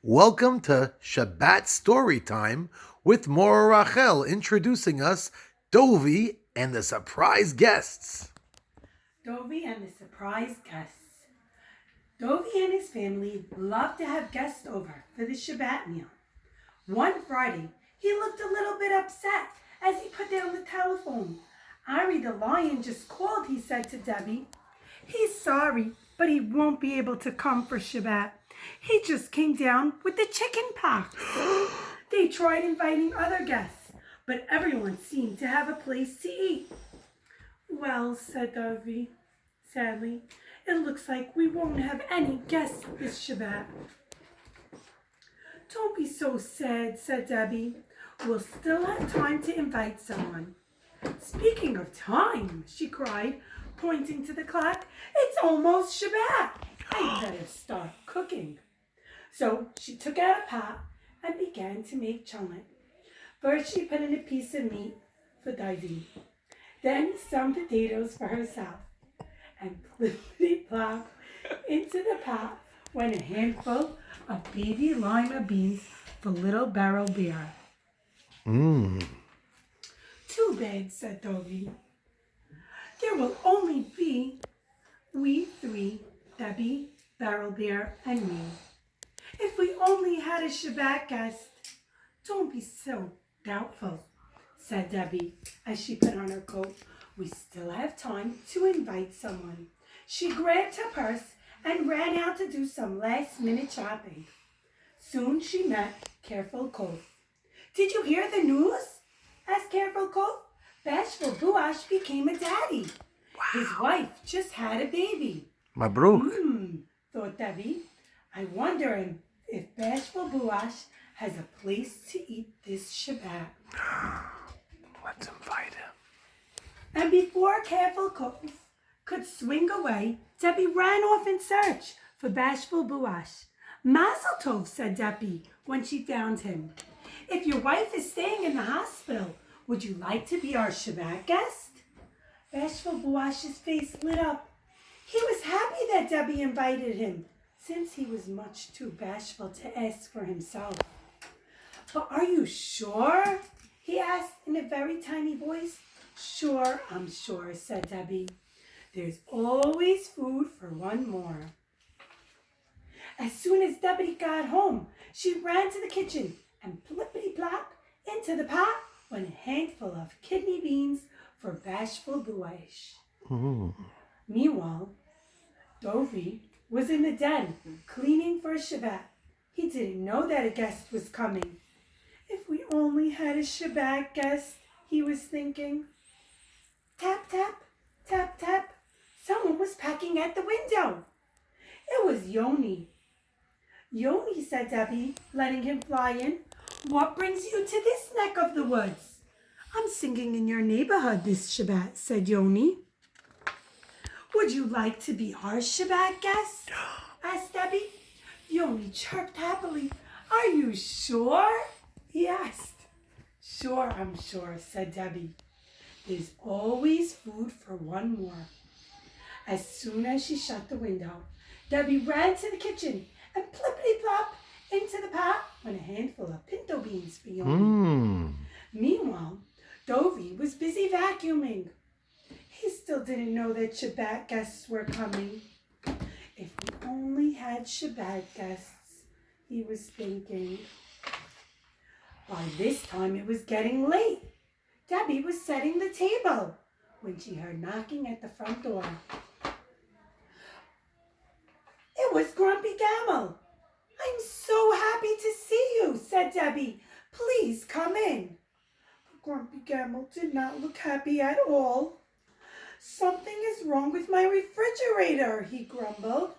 Welcome to Shabbat Story Time with Morah introducing us Dovey and the surprise guests. Dovey and the surprise guests. Dovey and his family love to have guests over for the Shabbat meal. One Friday, he looked a little bit upset as he put down the telephone. Ari the lion just called, he said to Debbie. He's sorry, but he won't be able to come for Shabbat. He just came down with the chicken pox. They tried inviting other guests, but everyone seemed to have a place to eat. Well, said Dovey, sadly, it looks like we won't have any guests this Shabbat. Don't be so sad, said Debbie. We'll still have time to invite someone. Speaking of time, she cried, pointing to the clock, it's almost Shabbat. I better start cooking. So she took out a pot and began to make cholent. First she put in a piece of meat for Dovey, then some potatoes for herself, and plippity-plop into the pot went a handful of baby lima beans for little barrel beer. Too bad, said Dovey. There will only be we three, Debbie, Barrel Bear, and me. If we only had a Shabbat guest. Don't be so doubtful, said Debbie as she put on her coat. We still have time to invite someone. She grabbed her purse and ran out to do some last-minute shopping. Soon she met Careful Colt. Did you hear the news? Asked Careful Colt. Bashful Buash became a daddy. Wow. His wife just had a baby. Mabruk. Thought Debbie. I wonder if Bashful Buash has a place to eat this Shabbat. Let's invite him. And before Careful Colt could swing away, Debbie ran off in search for Bashful Buash. Mazel tov, said Debbie when she found him. If your wife is staying in the hospital, would you like to be our Shabbat guest? Bashful Buash's face lit up. He was happy that Debbie invited him, since he was much too bashful to ask for himself. But are you sure? He asked in a very tiny voice. Sure, I'm sure, said Debbie. There's always food for one more. As soon as Debbie got home, she ran to the kitchen and plippity-plop into the pot went a handful of kidney beans for Bashful Buash. Meanwhile, Dovey was in the den cleaning for Shabbat. He didn't know that a guest was coming. If we only had a Shabbat guest, he was thinking. Tap, tap, tap, tap. Someone was pecking at the window. It was Yoni. Yoni, said Debbie, letting him fly in. What brings you to this neck of the woods? I'm singing in your neighborhood this Shabbat, said Yoni. Would you like to be our Shabbat guest? Asked Debbie. Yoni chirped happily. Are you sure? He asked. Sure, I'm sure, said Debbie. There's always food for one more. As soon as she shut the window, Debbie ran to the kitchen and plippity-plop into the pot went a handful of pinto beans for Yoni. Meanwhile, Dovey was busy vacuuming. He still didn't know that Shabbat guests were coming. If we only had Shabbat guests, he was thinking. By this time it was getting late. Debbie was setting the table when she heard knocking at the front door. It was Grumpy Gamble. I'm so happy to see you, said Debbie. Please come in. But Grumpy Gamble did not look happy at all. Something is wrong with my refrigerator, he grumbled.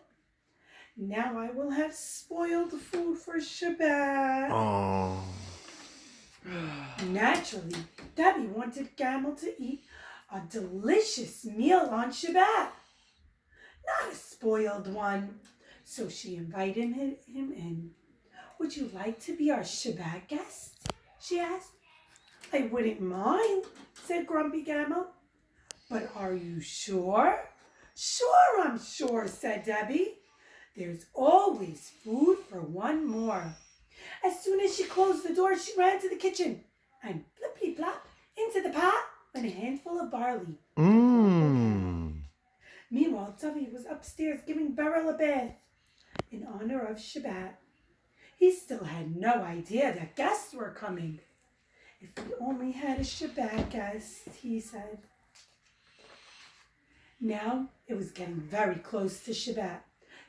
Now I will have spoiled food for Shabbat. Oh. Naturally, Debbie wanted Gamble to eat a delicious meal on Shabbat. Not a spoiled one. So she invited him in. Would you like to be our Shabbat guest? She asked. I wouldn't mind, said Grumpy Gamble. But are you sure? Sure, I'm sure, said Debbie. There's always food for one more. As soon as she closed the door, she ran to the kitchen and flippity-flop into the pot went a handful of barley. Mmm. Meanwhile, Tubby was upstairs giving Beryl a bath in honor of Shabbat. He still had no idea that guests were coming. If we only had a Shabbat guest, he said. Now it was getting very close to Shabbat.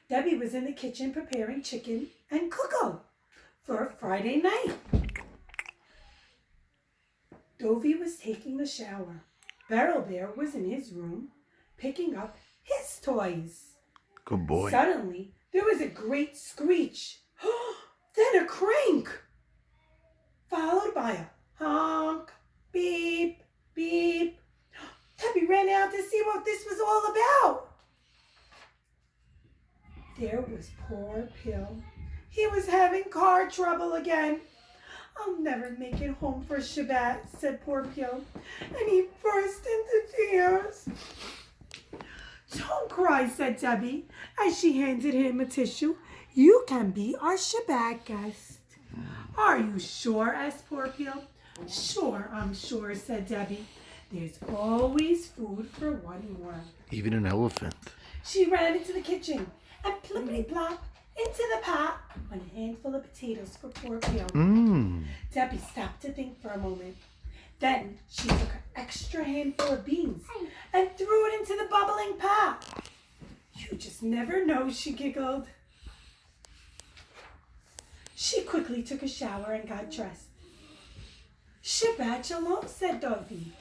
Debbie was in the kitchen preparing chicken and cocoa for Friday night. Dovey was taking a shower. Beryl Bear was in his room picking up his toys. Good boy. Suddenly, there was a great screech, then a crank, followed by a honk, beep, beep. Debbie ran out to see what this was all about. There was poor Pill. He was having car trouble again. I'll never make it home for Shabbat, said poor Pill, and he burst into tears. Don't cry, said Debbie, as she handed him a tissue. You can be our Shabbat guest. Are you sure? Asked poor Pill. Sure, I'm sure, said Debbie. There's always food for one more. Even an elephant. She ran into the kitchen and plippity-plop into the pot went a handful of potatoes for poor Pill. Mmm. Debbie stopped to think for a moment. Then she took an extra handful of beans and threw it into the bubbling pot. You just never know, she giggled. She quickly took a shower and got dressed. Shabbat shalom, said Dovey.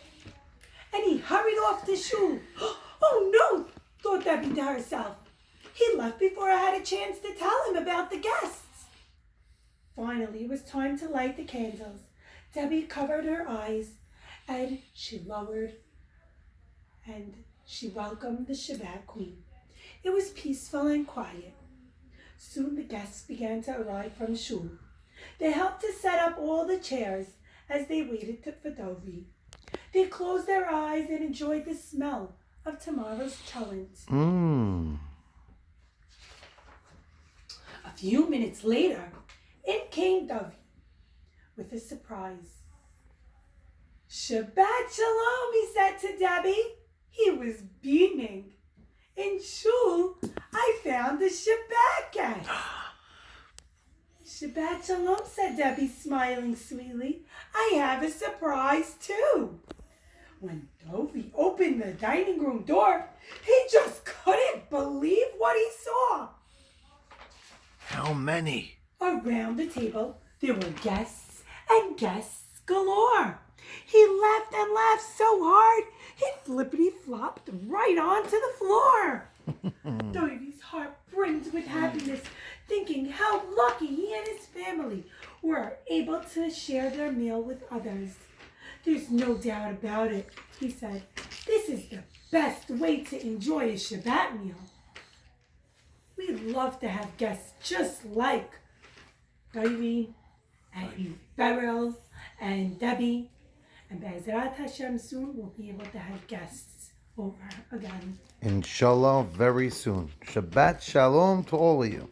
And he hurried off to shul. Oh no, thought Debbie to herself. He left before I had a chance to tell him about the guests. Finally, it was time to light the candles. Debbie covered her eyes and she lowered and she welcomed the Shabbat queen. It was peaceful and quiet. Soon the guests began to arrive from shul. They helped to set up all the chairs as they waited for Dovey. They closed their eyes and enjoyed the smell of tomorrow's cholent. Mmm. A few minutes later, in came Dovey with a surprise. Shabbat shalom, he said to Debbie. He was beaming. In shul, I found the Shabbat guest. Shabbat shalom, said Debbie, smiling sweetly. I have a surprise too. When Dovey opened the dining room door, he just couldn't believe what he saw. How many? Around the table, there were guests and guests galore. He laughed and laughed so hard, he flippity-flopped right onto the floor. Dovey's heart brimmed with happiness, thinking how lucky he and his family were able to share their meal with others. There's no doubt about it, he said. This is the best way to enjoy a Shabbat meal. We'd love to have guests just like Dovey and Beryl and Debbie. And Be'ezrat Hashem, soon we'll be able to have guests over again. Inshallah, very soon. Shabbat shalom to all of you.